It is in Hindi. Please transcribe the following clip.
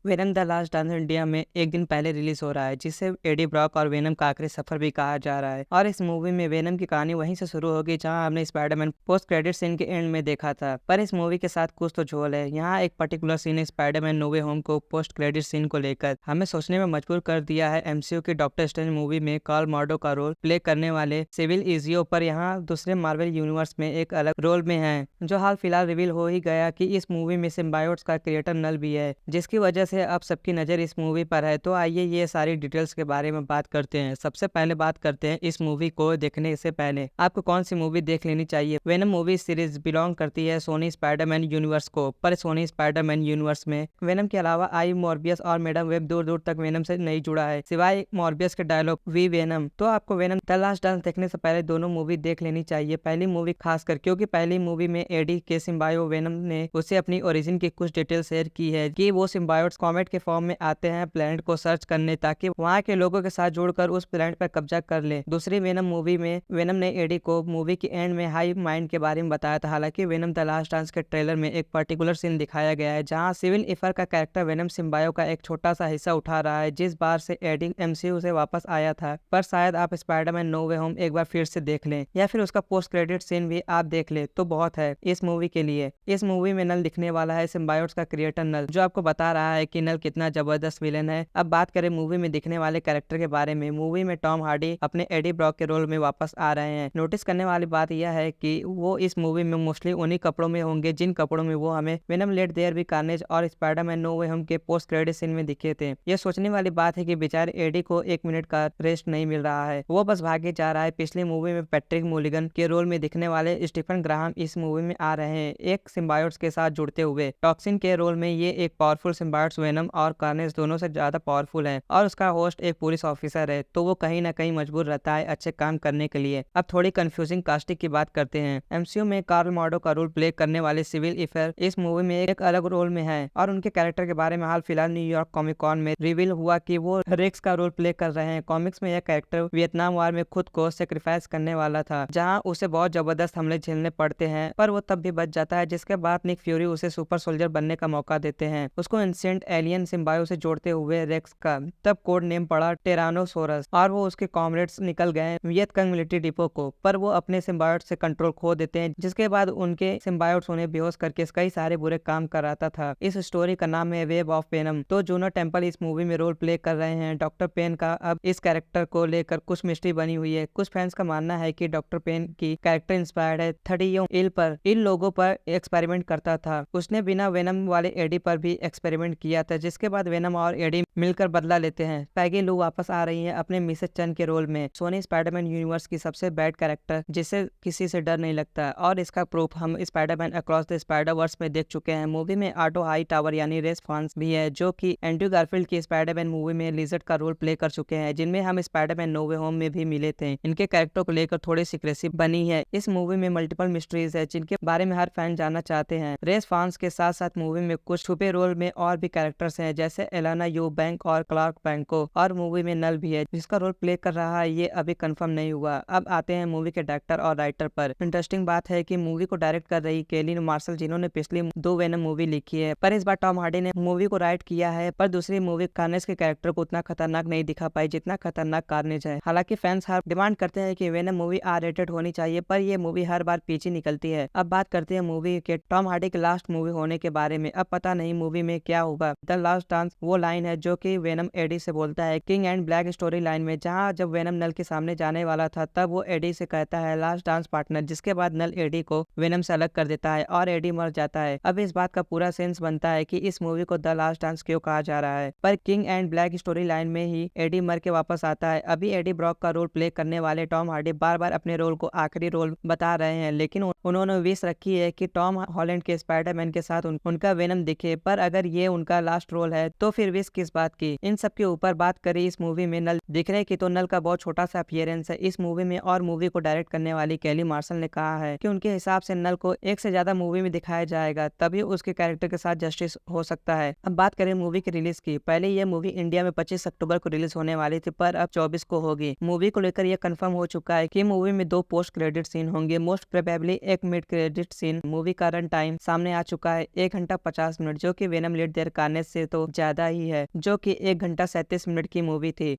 Venom the last dance India में एक दिन पहले रिलीज हो रहा है, जिसे एडी ब्रॉक और वेनम का आखिरी सफर भी कहा जा रहा है। और इस मूवी में वेनम की कहानी वहीं से शुरू होगी जहां हमने स्पाइडरमैन पोस्ट क्रेडिट सीन के एंड में देखा था। पर इस मूवी के साथ कुछ तो झोल है। यहाँ एक पर्टिकुलर सीन है स्पाइडरमैन नो वे होम को पोस्ट क्रेडिट सीन को लेकर हमें सोचने में मजबूर कर दिया है। एमसीयू की डॉक्टर स्ट्रेंज मूवी में कार्ल मॉर्डो का रोल प्ले करने वाले सिविल इजियो पर यहाँ दूसरे मार्वल यूनिवर्स में एक अलग रोल में है, जो हाल फिलहाल रिवील हो ही गया कि इस मूवी में सिम्बायोट्स का क्रिएटर नल भी है, जिसकी वजह से अब सबकी नजर इस मूवी पर है। तो आइए ये सारी डिटेल्स के बारे में बात करते हैं। सबसे पहले बात करते हैं इस मूवी को देखने से पहले आपको कौन सी मूवी देख लेनी चाहिए। वेनम मूवी सीरीज बिलोंग करती है सोनी स्पाइडरमैन यूनिवर्स को, पर सोनी स्पाइडरमैन यूनिवर्स में वेनम के अलावा आई मॉर्बियस और मैडम वेब दूर दूर तक वेनम से नहीं जुड़ा है, सिवाय मॉर्बियस के डायलॉग वी वेनम। तो आपको वेनम द लास्ट डांस देखने से पहले दोनों मूवी देख लेनी चाहिए। पहली मूवी खासकर क्योंकि पहली मूवी में एडी के सिम्बायो वेनम ने उसे अपनी ओरिजिन की कुछ डिटेल शेयर की है कि वो सिम्बायोट्स कॉमेट के फॉर्म में आते हैं प्लेनेट को सर्च करने, ताकि वहाँ के लोगों के साथ जुड़कर उस प्लेनेट पर कब्जा कर ले। दूसरी वेनम मूवी में वेनम ने एडी को मूवी के एंड में हाई माइंड के बारे में बताया था। हालांकि वेनम द लास्ट डांस के ट्रेलर में एक पर्टिकुलर सीन दिखाया गया है जहाँ सिविल इफर का कैरेक्टर वेनम सिम्बायो का एक छोटा सा हिस्सा उठा रहा है, जिस बार से एडी एमसीयू से वापस आया था। पर शायद आप स्पाइडरमैन नो वे होम एक बार फिर से देख लें या फिर उसका पोस्ट क्रेडिट सीन भी आप देख ले तो बहुत है इस मूवी के लिए। इस मूवी में नल दिखने वाला है सिम्बायोट्स का क्रिएटर नल, जो आपको बता रहा है कि नल कितना जबरदस्त विलेन है। अब बात करें मूवी में दिखने वाले कैरेक्टर के बारे में। मूवी में टॉम हार्डी अपने एडी ब्रॉक के रोल में वापस आ रहे हैं। नोटिस करने वाली बात यह है कि वो इस मूवी में मोस्टली उन्हीं कपड़ों में होंगे जिन कपड़ों में वो हमें Venom let there be Carnage और स्पाइडरमैन नो वे होम के पोस्ट क्रेडिट सीन में दिखे थे। यह सोचने वाली बात है कि बेचारे एडी को 1 मिनट का रेस्ट नहीं मिल रहा है, वो बस भागे जा रहा है। पिछली मूवी में पैट्रिक मूलिगन के रोल में दिखने वाले स्टीफन ग्राहम इस मूवी में आ रहे हैं, एक सिम्बायोट्स के साथ जुड़ते हुए। टॉक्सिन के रोल में ये एक पावरफुल सिम्बायोट्स वेनम और कार्नेज दोनों से ज्यादा पावरफुल है, और उसका होस्ट एक पुलिस ऑफिसर है, तो वो कहीं ना कहीं मजबूर रहता है अच्छे काम करने के लिए। अब थोड़ी कंफ्यूजिंग कास्टिंग की बात करते हैं। एमसीयू में कार्ल मॉर्डो का रोल प्ले करने वाले सिविल इफर इस मूवी में एक अलग रोल में है, और उनके कैरेक्टर के बारे में हाल फिलहाल न्यूयॉर्क कॉमिक कॉन में रिवील हुआ कि वो रेक्स का रोल प्ले कर रहे हैं। कॉमिक्स में यह कैरेक्टर वियतनाम वार में खुद को सेक्रीफाइस करने वाला था, जहां उसे बहुत जबरदस्त हमले झेलने पड़ते हैं, पर वो तब भी बच जाता है, जिसके बाद निक फ्यूरी उसे सुपर सोल्जर बनने का मौका देते हैं। उसको इंसेंट एलियन सिम्बायो से जोड़ते हुए रेक्स का तब कोड नेम पड़ा टेरानोसोरस, और वो उसके कॉमरेड्स निकल गए वियतकंग मिलिट्री डिपो को, पर वो अपने सिम्बायोट से कंट्रोल खो देते हैं, जिसके बाद उनके सिम्बायोट्स उन्हें बेहोश करके कई सारे बुरे काम कराता था। इस स्टोरी का नाम है वेब ऑफ वेनम। तो जूनो टेम्पल इस मूवी में रोल प्ले कर रहे हैं डॉक्टर पेन का। अब इस कैरेक्टर को लेकर कुछ मिस्ट्री बनी हुई है। कुछ फैंस का मानना है कि डॉक्टर पेन की कैरेक्टर इंस्पायर्ड है 30 इल पर इन लोगों पर एक्सपेरिमेंट करता था। उसने बिना वेनम वाले एडी पर भी एक्सपेरिमेंट किया था, जिसके बाद वेनम और एडी मिलकर बदला लेते हैं। पैगी लू वापस आ रही है अपने मिसेस चन के रोल में, सोनी स्पाइडरमैन यूनिवर्स की सबसे बैड कैरेक्टर जिसे किसी से डर नहीं लगता, और इसका प्रूफ हम Spiderman across the spider verse में देख चुके हैं। मूवी में ऑटो हाई टावर यानी रेस फॉन्स भी है, जो कि एंड्रयू गारफील्ड की स्पाइडरमैन मूवी में लिजर्ड का रोल प्ले कर चुके हैं, जिनमें हम स्पाइडरमैन नो वे होम में भी मिले थे। इनके कैरेक्टर को लेकर थोड़ी सीक्रेसी बनी है। इस मूवी में मल्टीपल मिस्ट्रीज है जिनके बारे में हर फैन जानना चाहते हैं। रेस फॉन्स के साथ साथ मूवी में कुछ छुपे रोल में और भी कैरेक्टर्स हैं, जैसे एलाना यू बैंक और क्लार्क बैंको, और मूवी में नल भी है जिसका रोल प्ले कर रहा है, ये अभी कंफर्म नहीं हुआ। अब आते हैं मूवी के डायरेक्टर और राइटर पर। इंटरेस्टिंग बात है कि मूवी को डायरेक्ट कर रही केली मार्शल, जिन्होंने पिछली 2 वेनम मूवी लिखी है, पर इस बार टॉम हार्डी ने मूवी को राइट किया है। पर दूसरी मूवी कार्नेज के कैरेक्टर को उतना खतरनाक नहीं दिखा पाई जितना खतरनाक कार्नेज है। हालांकि फैंस हर डिमांड करते हैं कि वेनम मूवी आर रेटेड होनी चाहिए, पर ये मूवी हर बार पीछे निकलती है। अब बात करते हैं मूवी के टॉम हार्डी की लास्ट मूवी होने के बारे में। अब पता नहीं मूवी में क्या होगा। द लास्ट डांस वो लाइन है जो कि वेनम एडी से बोलता है king and black story line में, जहां जब वेनम नल के सामने जाने वाला था तब वो एडी से कहता है लास्ट डांस पार्टनर, जिसके बाद नल एडी को वेनम से अलग कर देता है और एडी मर जाता है। अब इस बात का पूरा सेंस बनता है कि इस मूवी को द लास्ट डांस क्यों कहा जा रहा है, पर king and black story line में ही एडी मर के वापस आता है। अभी एडी ब्रॉक का रोल प्ले करने वाले टॉम हार्डी बार बार अपने रोल को आखिरी रोल बता रहे हैं, लेकिन उन्होंने विश रखी है कि टॉम हॉलैंड के स्पाइडरमैन के साथ उनका वेनम दिखे, पर अगर ये उनका लास्ट रोल है तो फिर विश किस बात की। इन सब के ऊपर बात करें इस मूवी में नल दिख रहे की, तो नल का बहुत छोटा सा अपीयरेंस है इस मूवी में, और मूवी को डायरेक्ट करने वाली केली मार्शल ने कहा है कि उनके हिसाब से नल को एक से ज्यादा मूवी में दिखाया जाएगा, तभी उसके कैरेक्टर के साथ जस्टिस हो सकता है। अब बात करें मूवी की रिलीज की। पहले ये मूवी इंडिया में 25 अक्टूबर को रिलीज होने वाली थी, पर अब 24 को होगी। मूवी को लेकर यह कंफर्म हो चुका है कि मूवी में 2 पोस्ट क्रेडिट सीन होंगे, मोस्ट प्रोबेबली एक मिड क्रेडिट सीन। मूवी का रन टाइम सामने आ चुका है 1 घंटा 50 मिनट, जो कि वेनम लेट देयर कार्नेज गाने से तो ज्यादा ही है, जो कि 1 घंटा 37 मिनट की मूवी थी।